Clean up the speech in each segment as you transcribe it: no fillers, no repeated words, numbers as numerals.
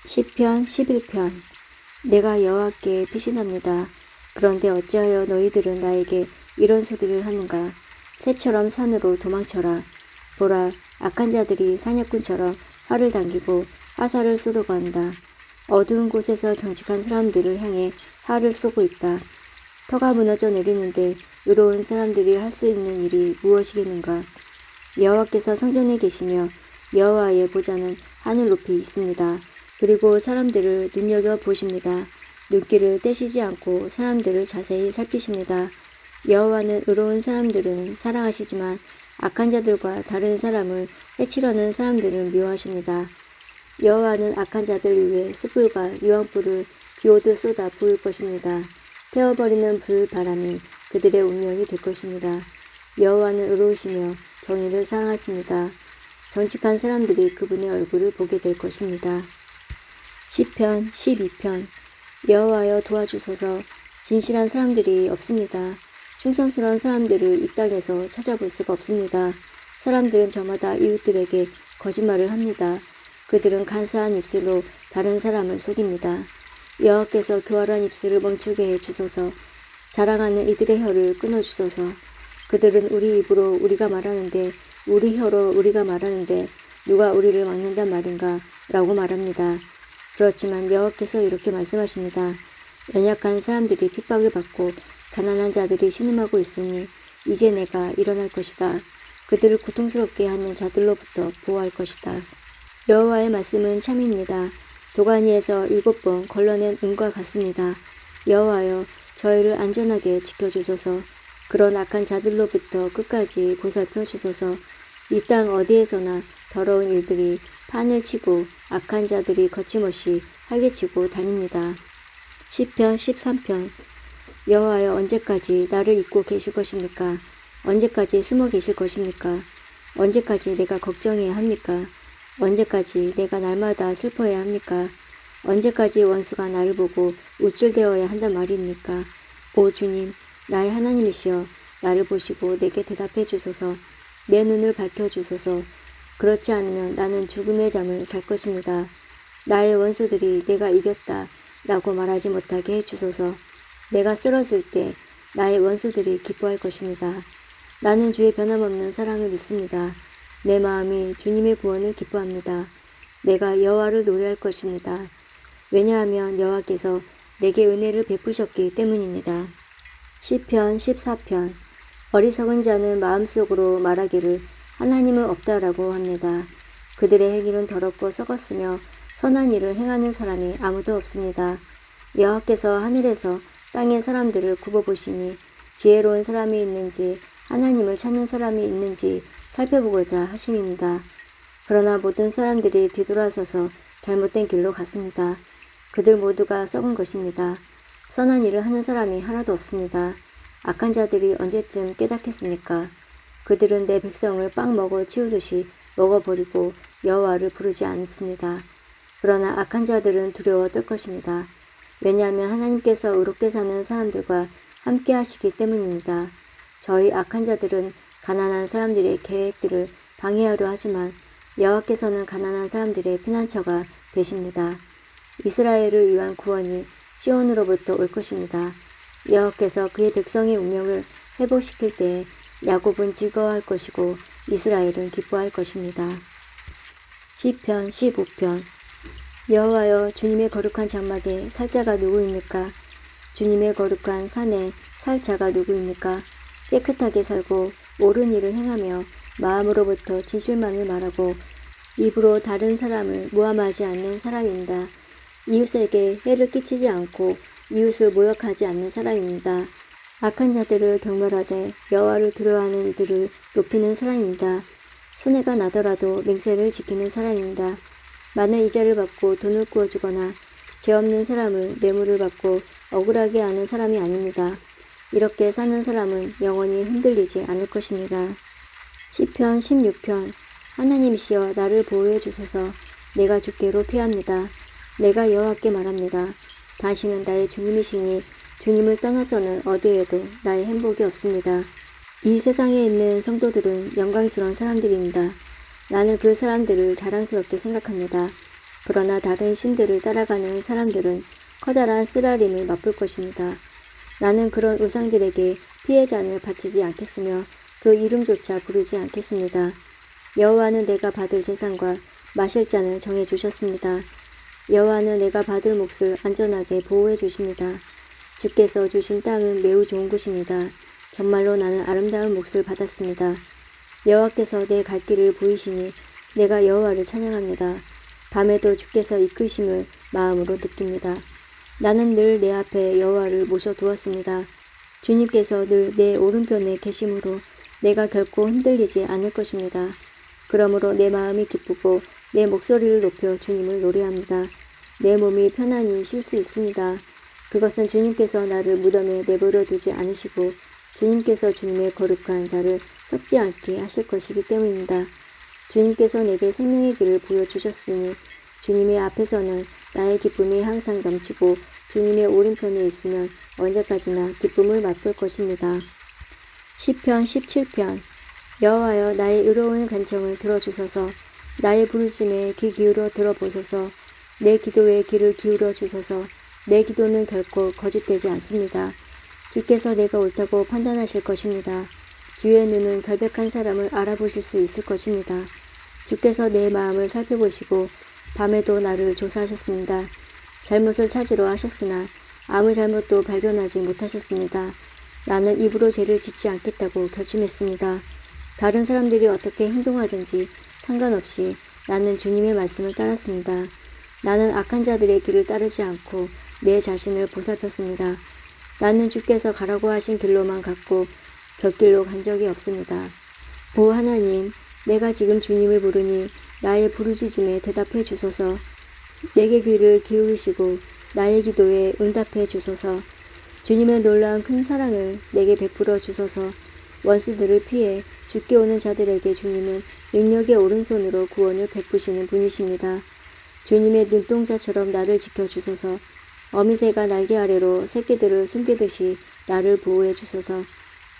시편 11편. 내가 여호와께 피신합니다. 그런데 어찌하여 너희들은 나에게 이런 소리를 하는가? 새처럼 산으로 도망쳐라. 보라, 악한 자들이 사냥꾼처럼 활을 당기고 화살을 쏘려고 한다. 어두운 곳에서 정직한 사람들을 향해 활을 쏘고 있다. 터가 무너져 내리는데 의로운 사람들이 할 수 있는 일이 무엇이겠는가? 여호와께서 성전에 계시며 여호와의 보좌는 하늘 높이 있습니다. 그리고 사람들을 눈여겨보십니다. 눈길을 떼시지 않고 사람들을 자세히 살피십니다. 여호와는 의로운 사람들은 사랑하시지만 악한 자들과 다른 사람을 해치려는 사람들을 미워하십니다. 여호와는 악한 자들 위에 숯불과 유황불을 비오듯 쏟아 부을 것입니다. 태워버리는 불바람이 그들의 운명이 될 것입니다. 여호와는 의로우시며 정의를 사랑하십니다. 정직한 사람들이 그분의 얼굴을 보게 될 것입니다. 시편 12편. 여호와여 도와주소서. 진실한 사람들이 없습니다. 충성스러운 사람들을 이 땅에서 찾아볼 수가 없습니다. 사람들은 저마다 이웃들에게 거짓말을 합니다. 그들은 간사한 입술로 다른 사람을 속입니다. 여호와께서 교활한 입술을 멈추게 해주소서. 자랑하는 이들의 혀를 끊어주소서. 그들은 우리 입으로 우리가 말하는데, 우리 혀로 우리가 말하는데 누가 우리를 막는단 말인가? 라고 말합니다. 그렇지만 여호와께서 이렇게 말씀하십니다. 연약한 사람들이 핍박을 받고 가난한 자들이 신음하고 있으니 이제 내가 일어날 것이다. 그들을 고통스럽게 하는 자들로부터 보호할 것이다. 여호와의 말씀은 참입니다. 도가니에서 7번 걸러낸 은과 같습니다. 여호와여, 저희를 안전하게 지켜주소서. 그런 악한 자들로부터 끝까지 보살펴 주소서. 이 땅 어디에서나 더러운 일들이 판을 치고 악한 자들이 거침없이 활개치고 다닙니다. 시편 13편. 여호와여, 언제까지 나를 잊고 계실 것입니까? 언제까지 숨어 계실 것입니까? 언제까지 내가 걱정해야 합니까? 언제까지 내가 날마다 슬퍼해야 합니까? 언제까지 원수가 나를 보고 우쭐대어야 한단 말입니까? 오 주님, 나의 하나님이시여, 나를 보시고 내게 대답해 주소서. 내 눈을 밝혀주소서. 그렇지 않으면 나는 죽음의 잠을 잘 것입니다. 나의 원수들이 내가 이겼다 라고 말하지 못하게 해주소서. 내가 쓰러질 때 나의 원수들이 기뻐할 것입니다. 나는 주의 변함없는 사랑을 믿습니다. 내 마음이 주님의 구원을 기뻐합니다. 내가 여호와를 노래할 것입니다. 왜냐하면 여호와께서 내게 은혜를 베푸셨기 때문입니다. 시편 14편. 어리석은 자는 마음속으로 말하기를 하나님은 없다라고 합니다. 그들의 행위는 더럽고 썩었으며 선한 일을 행하는 사람이 아무도 없습니다. 여호와께서 하늘에서 땅의 사람들을 굽어보시니 지혜로운 사람이 있는지 하나님을 찾는 사람이 있는지 살펴보고자 하심입니다. 그러나 모든 사람들이 뒤돌아서서 잘못된 길로 갔습니다. 그들 모두가 썩은 것입니다. 선한 일을 하는 사람이 하나도 없습니다. 악한 자들이 언제쯤 깨닫겠습니까? 그들은 내 백성을 빵 먹어 치우듯이 먹어버리고 여호와를 부르지 않습니다. 그러나 악한 자들은 두려워 떨 것입니다. 왜냐하면 하나님께서 의롭게 사는 사람들과 함께 하시기 때문입니다. 저희 악한 자들은 가난한 사람들의 계획들을 방해하려 하지만 여호와께서는 가난한 사람들의 피난처가 되십니다. 이스라엘을 위한 구원이 시온으로부터 올 것입니다. 여호와께서 그의 백성의 운명을 회복시킬 때에 야곱은 즐거워할 것이고 이스라엘은 기뻐할 것입니다. 시편 15편. 여호와여, 주님의 거룩한 장막에 살 자가 누구입니까? 주님의 거룩한 산에 살 자가 누구입니까? 깨끗하게 살고 옳은 일을 행하며 마음으로부터 진실만을 말하고 입으로 다른 사람을 모함하지 않는 사람입니다. 이웃에게 해를 끼치지 않고 이웃을 모욕하지 않는 사람입니다. 악한 자들을 경멸하되 여호와를 두려워하는 이들을 높이는 사람입니다. 손해가 나더라도 맹세를 지키는 사람입니다. 많은 이자를 받고 돈을 구워주거나 죄 없는 사람을 뇌물을 받고 억울하게 하는 사람이 아닙니다. 이렇게 사는 사람은 영원히 흔들리지 않을 것입니다. 시편 16편. 하나님이시여, 나를 보호해 주소서. 내가 주께로 피합니다. 내가 여호와께 말합니다. 당신은 나의 주님이시니 주님을 떠나서는 어디에도 나의 행복이 없습니다. 이 세상에 있는 성도들은 영광스러운 사람들입니다. 나는 그 사람들을 자랑스럽게 생각합니다. 그러나 다른 신들을 따라가는 사람들은 커다란 쓰라림을 맛볼 것입니다. 나는 그런 우상들에게 피의 잔을 바치지 않겠으며 그 이름조차 부르지 않겠습니다. 여호와는 내가 받을 제사과 마실 잔을 정해 주셨습니다. 여호와는 내가 받을 몫을 안전하게 보호해 주십니다. 주께서 주신 땅은 매우 좋은 곳입니다. 정말로 나는 아름다운 몫을 받았습니다. 여호와께서 내 갈 길을 보이시니 내가 여호와를 찬양합니다. 밤에도 주께서 이끄심을 마음으로 느낍니다. 나는 늘 내 앞에 여호와를 모셔두었습니다. 주님께서 늘 내 오른편에 계심으로 내가 결코 흔들리지 않을 것입니다. 그러므로 내 마음이 기쁘고 내 목소리를 높여 주님을 노래합니다. 내 몸이 편안히 쉴 수 있습니다. 그것은 주님께서 나를 무덤에 내버려 두지 않으시고 주님께서 주님의 거룩한 자를 썩지 않게 하실 것이기 때문입니다. 주님께서 내게 생명의 길을 보여주셨으니 주님의 앞에서는 나의 기쁨이 항상 넘치고 주님의 오른편에 있으면 언제까지나 기쁨을 맛볼 것입니다. 시편 17편. 여호와여, 나의 의로운 간청을 들어주소서. 나의 부르심에 귀 기울여 들어보소서. 내 기도에 귀를 기울여 주소서. 내 기도는 결코 거짓되지 않습니다. 주께서 내가 옳다고 판단하실 것입니다. 주의 눈은 결백한 사람을 알아보실 수 있을 것입니다. 주께서 내 마음을 살펴보시고 밤에도 나를 조사하셨습니다. 잘못을 찾으러 하셨으나 아무 잘못도 발견하지 못하셨습니다. 나는 입으로 죄를 짓지 않겠다고 결심했습니다. 다른 사람들이 어떻게 행동하든지 상관없이 나는 주님의 말씀을 따랐습니다. 나는 악한 자들의 길을 따르지 않고 내 자신을 보살폈습니다. 나는 주께서 가라고 하신 길로만 갔고 곁길로 간 적이 없습니다. 오 하나님, 내가 지금 주님을 부르니 나의 부르짖음에 대답해 주소서. 내게 귀를 기울이시고 나의 기도에 응답해 주소서. 주님의 놀라운 큰 사랑을 내게 베풀어 주소서. 원수들을 피해 죽게 오는 자들에게 주님은 능력의 오른손으로 구원을 베푸시는 분이십니다. 주님의 눈동자처럼 나를 지켜주소서. 어미새가 날개 아래로 새끼들을 숨기듯이 나를 보호해 주소서.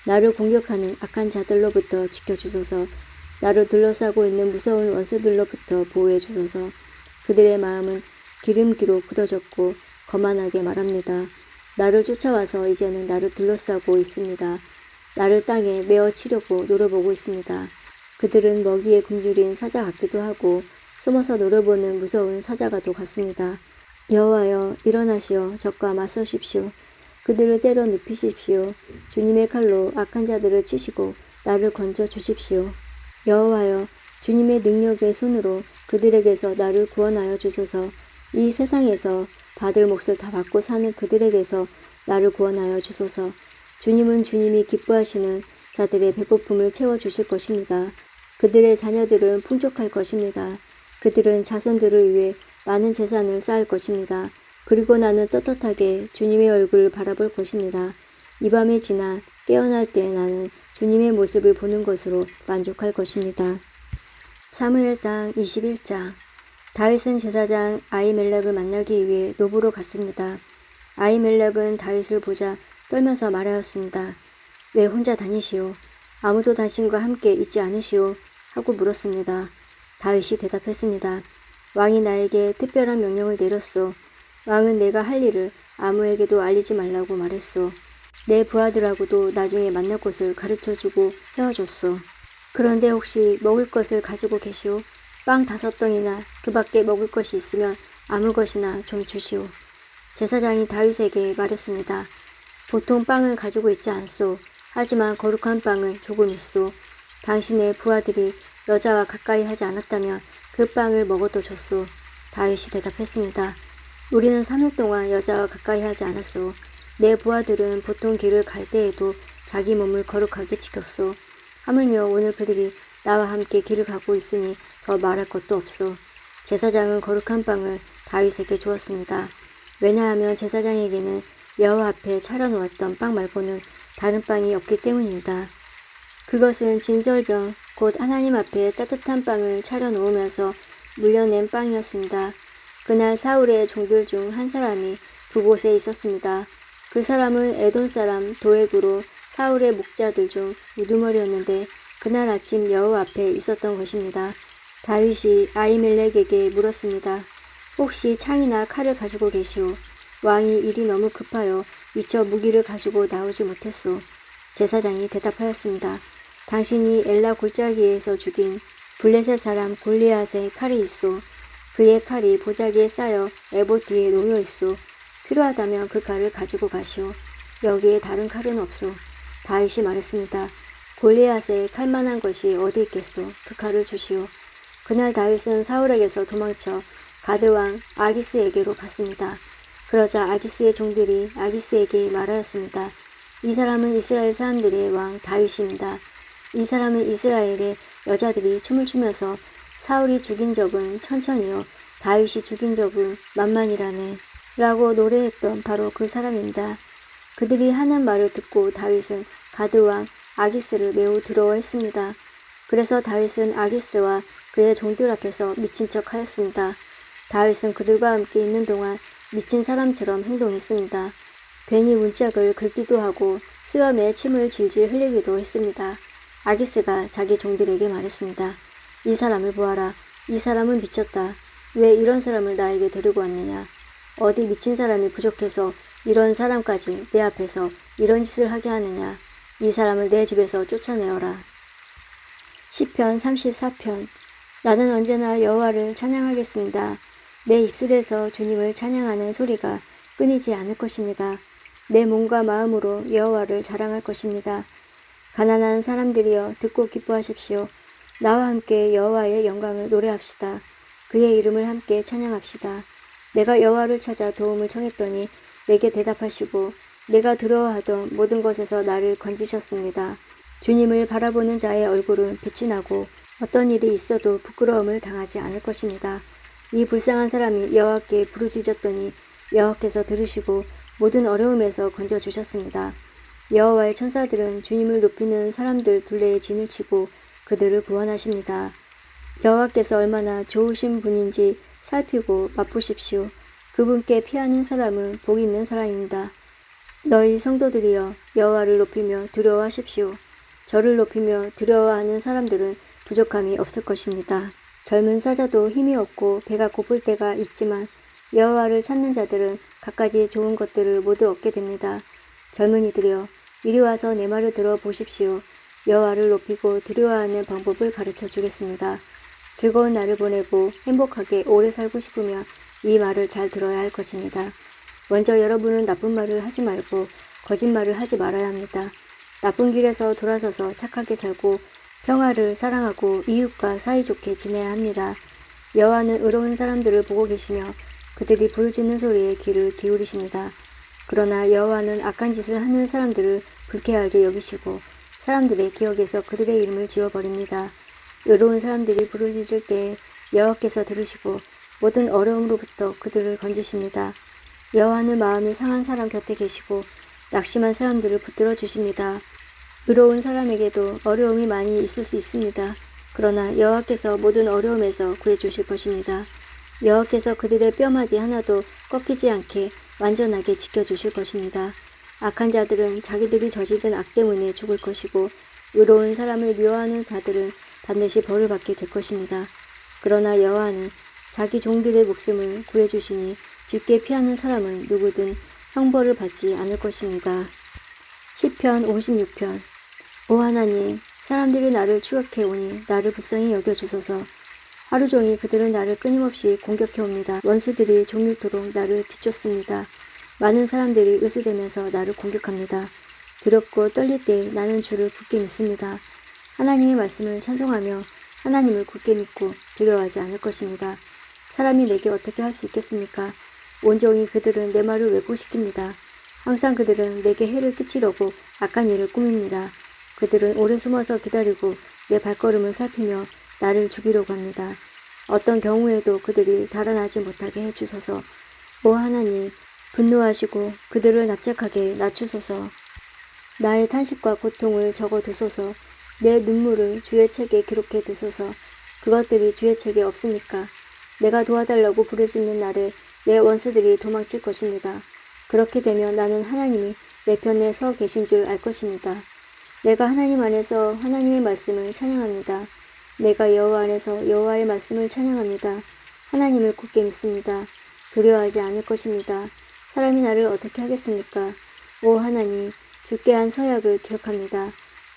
나를 공격하는 악한 자들로부터 지켜주소서. 나를 둘러싸고 있는 무서운 원수들로부터 보호해 주소서. 그들의 마음은 기름기로 굳어졌고 거만하게 말합니다. 나를 쫓아와서 이제는 나를 둘러싸고 있습니다. 나를 땅에 메어 치려고 노려보고 있습니다. 그들은 먹이에 굶주린 사자 같기도 하고 숨어서 노려보는 무서운 사자가도 같습니다. 여호와여, 일어나시어 적과 맞서십시오. 그들을 때려 눕히십시오. 주님의 칼로 악한 자들을 치시고 나를 건져 주십시오. 여호와여, 주님의 능력의 손으로 그들에게서 나를 구원하여 주소서. 이 세상에서 받을 몫을 다 받고 사는 그들에게서 나를 구원하여 주소서. 주님은 주님이 기뻐하시는 자들의 배고픔을 채워주실 것입니다. 그들의 자녀들은 풍족할 것입니다. 그들은 자손들을 위해 많은 재산을 쌓을 것입니다. 그리고 나는 떳떳하게 주님의 얼굴을 바라볼 것입니다. 이 밤이 지나 깨어날 때 나는 주님의 모습을 보는 것으로 만족할 것입니다. 사무엘상 21장. 다윗은 제사장 아히멜렉을 만나기 위해 노브로 갔습니다. 아히멜렉은 다윗을 보자 떨면서 말하였습니다. 왜 혼자 다니시오? 아무도 당신과 함께 있지 않으시오? 하고 물었습니다. 다윗이 대답했습니다. 왕이 나에게 특별한 명령을 내렸소. 왕은 내가 할 일을 아무에게도 알리지 말라고 말했소. 내 부하들하고도 나중에 만날 곳을 가르쳐주고 헤어졌소. 그런데 혹시 먹을 것을 가지고 계시오? 빵 5덩이나 그 밖에 먹을 것이 있으면 아무 것이나 좀 주시오. 제사장이 다윗에게 말했습니다. 보통 빵은 가지고 있지 않소. 하지만 거룩한 빵은 조금 있소. 당신의 부하들이 여자와 가까이 하지 않았다면 그 빵을 먹어도 줬소. 다윗이 대답했습니다. 우리는 3일 동안 여자와 가까이 하지 않았소. 내 부하들은 보통 길을 갈 때에도 자기 몸을 거룩하게 지켰소. 하물며 오늘 그들이 나와 함께 길을 가고 있으니 더 말할 것도 없소. 제사장은 거룩한 빵을 다윗에게 주었습니다. 왜냐하면 제사장에게는 여호와 앞에 차려놓았던 빵 말고는 다른 빵이 없기 때문입니다. 그것은 진설병, 곧 하나님 앞에 따뜻한 빵을 차려놓으면서 물려낸 빵이었습니다. 그날 사울의 종들 중 한 사람이 그곳에 있었습니다. 그 사람은 에돔 사람 도액으로 사울의 목자들 중 우두머리였는데 그날 아침 여호와 앞에 있었던 것입니다. 다윗이 아히멜렉에게 물었습니다. 혹시 창이나 칼을 가지고 계시오? 왕이 일이 너무 급하여 미처 무기를 가지고 나오지 못했소. 제사장이 대답하였습니다. 당신이 엘라 골짜기에서 죽인 블레셋 사람 골리앗의 칼이 있소. 그의 칼이 보자기에 쌓여 에봇 뒤에 놓여 있소. 필요하다면 그 칼을 가지고 가시오. 여기에 다른 칼은 없소. 다윗이 말했습니다. 골리앗의 칼만한 것이 어디 있겠소. 그 칼을 주시오. 그날 다윗은 사울에게서 도망쳐 가드왕 아기스에게로 갔습니다. 그러자 아기스의 종들이 아기스에게 말하였습니다. 이 사람은 이스라엘 사람들의 왕 다윗입니다. 이 사람은 이스라엘의 여자들이 춤을 추면서 사울이 죽인 적은 천천히요 다윗이 죽인 적은 만만이라네 라고 노래했던 바로 그 사람입니다. 그들이 하는 말을 듣고 다윗은 가드왕 아기스를 매우 두려워했습니다. 그래서 다윗은 아기스와 그의 종들 앞에서 미친 척 하였습니다. 다윗은 그들과 함께 있는 동안 미친 사람처럼 행동했습니다. 괜히 문짝을 긁기도 하고 수염에 침을 질질 흘리기도 했습니다. 아기스가 자기 종들에게 말했습니다. 이 사람을 보아라. 이 사람은 미쳤다. 왜 이런 사람을 나에게 데리고 왔느냐. 어디 미친 사람이 부족해서 이런 사람까지 내 앞에서 이런 짓을 하게 하느냐. 이 사람을 내 집에서 쫓아내어라. 시편 34편. 나는 언제나 여호와를 찬양하겠습니다. 내 입술에서 주님을 찬양하는 소리가 끊이지 않을 것입니다. 내 몸과 마음으로 여호와를 자랑할 것입니다. 가난한 사람들이여 듣고 기뻐하십시오. 나와 함께 여호와의 영광을 노래합시다. 그의 이름을 함께 찬양합시다. 내가 여호와를 찾아 도움을 청했더니 내게 대답하시고 내가 두려워하던 모든 것에서 나를 건지셨습니다. 주님을 바라보는 자의 얼굴은 빛이 나고 어떤 일이 있어도 부끄러움을 당하지 않을 것입니다. 이 불쌍한 사람이 여호와께 부르짖었더니 여호와께서 들으시고 모든 어려움에서 건져주셨습니다. 여호와의 천사들은 주님을 높이는 사람들 둘레에 진을 치고 그들을 구원하십니다. 여호와께서 얼마나 좋으신 분인지 살피고 맛보십시오. 그분께 피하는 사람은 복 있는 사람입니다. 너희 성도들이여 여호와를 높이며 두려워하십시오. 저를 높이며 두려워하는 사람들은 부족함이 없을 것입니다. 젊은 사자도 힘이 없고 배가 고플 때가 있지만 여호와를 찾는 자들은 갖가지 좋은 것들을 모두 얻게 됩니다. 젊은이들이여 이리 와서 내 말을 들어 보십시오. 여호와를 높이고 두려워하는 방법을 가르쳐 주겠습니다. 즐거운 날을 보내고 행복하게 오래 살고 싶으면 이 말을 잘 들어야 할 것입니다. 먼저 여러분은 나쁜 말을 하지 말고 거짓말을 하지 말아야 합니다. 나쁜 길에서 돌아서서 착하게 살고 평화를 사랑하고 이웃과 사이좋게 지내야 합니다. 여호와는 의로운 사람들을 보고 계시며 그들이 부르짖는 소리에 귀를 기울이십니다. 그러나 여호와는 악한 짓을 하는 사람들을 불쾌하게 여기시고 사람들의 기억에서 그들의 이름을 지워버립니다. 의로운 사람들이 부르짖을 때 여호와께서 들으시고 모든 어려움으로부터 그들을 건지십니다. 여호와는 마음이 상한 사람 곁에 계시고 낙심한 사람들을 붙들어 주십니다. 의로운 사람에게도 어려움이 많이 있을 수 있습니다. 그러나 여호와께서 모든 어려움에서 구해주실 것입니다. 여호와께서 그들의 뼈마디 하나도 꺾이지 않게 완전하게 지켜주실 것입니다. 악한 자들은 자기들이 저지른 악 때문에 죽을 것이고 의로운 사람을 미워하는 자들은 반드시 벌을 받게 될 것입니다. 그러나 여호와는 자기 종들의 목숨을 구해주시니 죽게 피하는 사람은 누구든 형벌을 받지 않을 것입니다. 시편 56편. 오 하나님, 사람들이 나를 추격해오니 나를 불쌍히 여겨주소서. 하루 종일 그들은 나를 끊임없이 공격해옵니다. 원수들이 종일토록 나를 뒤쫓습니다. 많은 사람들이 으스대면서 나를 공격합니다. 두렵고 떨릴 때 나는 주를 굳게 믿습니다. 하나님의 말씀을 찬송하며 하나님을 굳게 믿고 두려워하지 않을 것입니다. 사람이 내게 어떻게 할 수 있겠습니까? 온종일 그들은 내 말을 왜곡시킵니다. 항상 그들은 내게 해를 끼치려고 악한 일을 꾸밉니다. 그들은 오래 숨어서 기다리고 내 발걸음을 살피며 나를 죽이려고 합니다. 어떤 경우에도 그들이 달아나지 못하게 해주소서. 오 하나님, 분노하시고 그들을 납작하게 낮추소서. 나의 탄식과 고통을 적어두소서. 내 눈물을 주의 책에 기록해 두소서. 그것들이 주의 책에 없습니까? 내가 도와달라고 부르짖는 날에 내 원수들이 도망칠 것입니다. 그렇게 되면 나는 하나님이 내 편에 서 계신 줄 알 것입니다. 내가 하나님 안에서 하나님의 말씀을 찬양합니다. 내가 여호와 안에서 여호와의 말씀을 찬양합니다. 하나님을 굳게 믿습니다. 두려워하지 않을 것입니다. 사람이 나를 어떻게 하겠습니까? 오 하나님, 주께 한 서약을 기억합니다.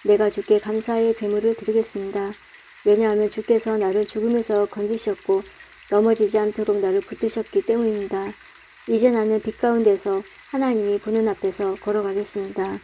내가 주께 감사의 제물을 드리겠습니다. 왜냐하면 주께서 나를 죽음에서 건지셨고 넘어지지 않도록 나를 붙드셨기 때문입니다. 이제 나는 빛 가운데서 하나님이 보는 앞에서 걸어가겠습니다.